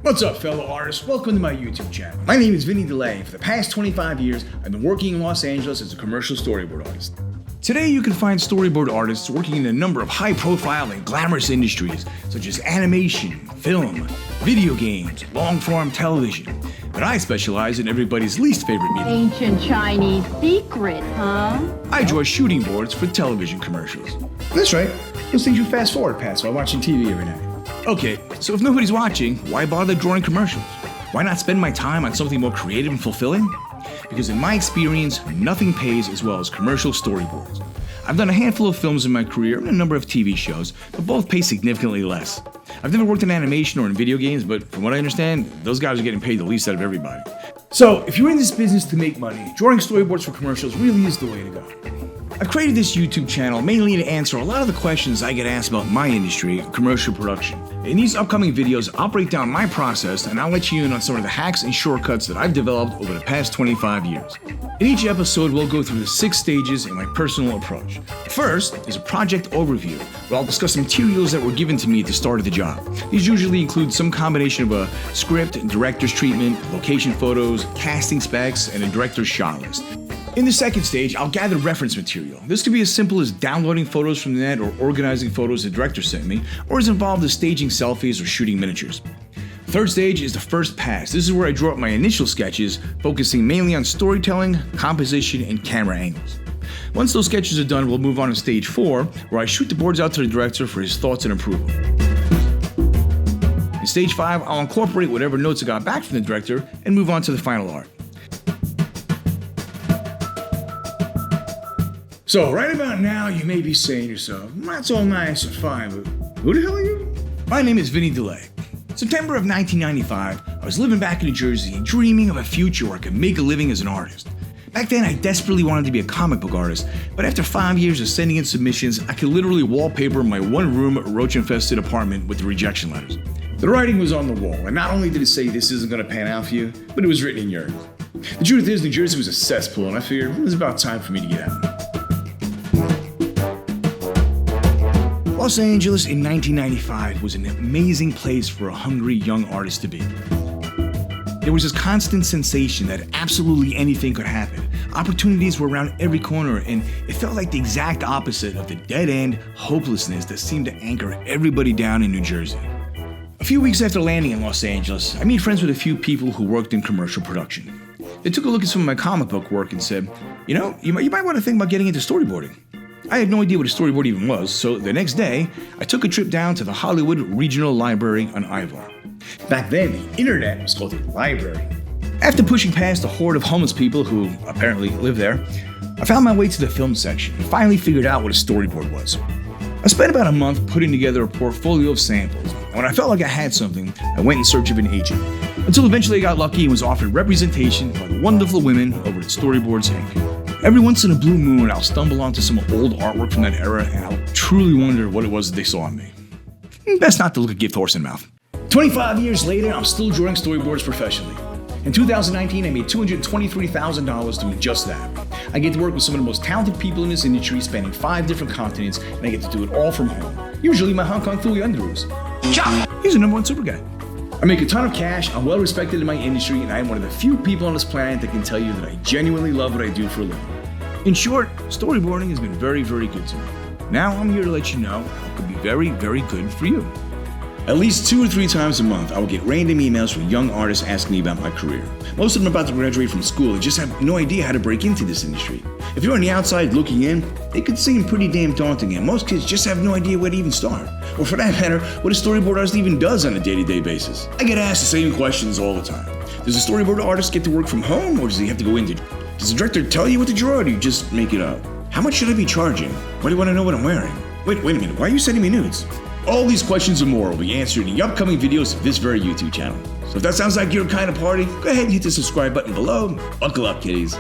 What's up, fellow artists? Welcome to my YouTube channel. My name is Vinny Dellay, and for the past 25 years, I've been working in Los Angeles as a commercial storyboard artist. Today, you can find storyboard artists working in a number of high-profile and glamorous industries, such as animation, film, video games, long-form television. But I specialize in everybody's least favorite medium. Ancient Chinese secret, huh? I draw shooting boards for television commercials. That's right. Those things you fast forward past while watching TV every night. Okay, so if nobody's watching, why bother drawing commercials? Why not spend my time on something more creative and fulfilling? Because in my experience, nothing pays as well as commercial storyboards. I've done a handful of films in my career and a number of TV shows, but both pay significantly less. I've never worked in animation or in video games, but from what I understand, those guys are getting paid the least out of everybody. So, if you're in this business to make money, drawing storyboards for commercials really is the way to go. I've created this YouTube channel mainly to answer a lot of the questions I get asked about my industry, commercial production. In these upcoming videos, I'll break down my process and I'll let you in on some of the hacks and shortcuts that I've developed over the past 25 years. In each episode, we'll go through the 6 stages in my personal approach. First is a project overview, where I'll discuss the materials that were given to me at the start of the job. These usually include some combination of a script, director's treatment, location photos, casting specs, and a director's shot list. In the second stage, I'll gather reference material. This could be as simple as downloading photos from the net or organizing photos the director sent me, or as involved as staging selfies or shooting miniatures. The third stage is the first pass. This is where I draw up my initial sketches, focusing mainly on storytelling, composition, and camera angles. Once those sketches are done, we'll move on to stage 4, where I shoot the boards out to the director for his thoughts and approval. In stage 5, I'll incorporate whatever notes I got back from the director and move on to the final art. So, right about now, you may be saying to yourself, that's all nice and fine, but who the hell are you? My name is Vinny Dellay. September of 1995, I was living back in New Jersey and dreaming of a future where I could make a living as an artist. Back then, I desperately wanted to be a comic book artist, but after 5 years of sending in submissions, I could literally wallpaper my one-room, roach-infested apartment with the rejection letters. The writing was on the wall, and not only did it say this isn't going to pan out for you, but it was written in Europe. The truth is, New Jersey was a cesspool, and I figured it was about time for me to get out. Los Angeles in 1995 was an amazing place for a hungry young artist to be. There was this constant sensation that absolutely anything could happen. Opportunities were around every corner, and it felt like the exact opposite of the dead-end hopelessness that seemed to anchor everybody down in New Jersey. A few weeks after landing in Los Angeles, I made friends with a few people who worked in commercial production. They took a look at some of my comic book work and said, you might want to think about getting into storyboarding. I had no idea what a storyboard even was, so the next day, I took a trip down to the Hollywood Regional Library on Ivor. Back then, the internet was called a library. After pushing past a horde of homeless people who apparently lived there, I found my way to the film section and finally figured out what a storyboard was. I spent about a month putting together a portfolio of samples, and when I felt like I had something, I went in search of an agent, until eventually I got lucky and was offered representation by the wonderful women over at Storyboards Inc. Every once in a blue moon, I'll stumble onto some old artwork from that era, and I'll truly wonder what it was that they saw in me. Best not to look a gift horse in the mouth. 25 years later, I'm still drawing storyboards professionally. In 2019, I made $223,000 doing just that. I get to work with some of the most talented people in this industry, spanning 5 different continents, and I get to do it all from home. Usually my Hong Kong Philly underoos. He's a #1 super guy. I make a ton of cash, I'm well respected in my industry, and I am one of the few people on this planet that can tell you that I genuinely love what I do for a living. In short, storyboarding has been very, very good to me. Now I'm here to let you know how it could be very, very good for you. At least 2 or 3 times a month, I will get random emails from young artists asking me about my career. Most of them are about to graduate from school and just have no idea how to break into this industry. If you're on the outside looking in, it could seem pretty damn daunting, and most kids just have no idea where to even start. Or for that matter, what a storyboard artist even does on a day-to-day basis. I get asked the same questions all the time. Does a storyboard artist get to work from home, or does he have to go into? Does the director tell you what to draw, or do you just make it up? How much should I be charging? Why do you want to know what I'm wearing? Wait a minute, why are you sending me nudes? All these questions and more will be answered in the upcoming videos of this very YouTube channel. So if that sounds like your kind of party, go ahead and hit the subscribe button below. Buckle up, kiddies.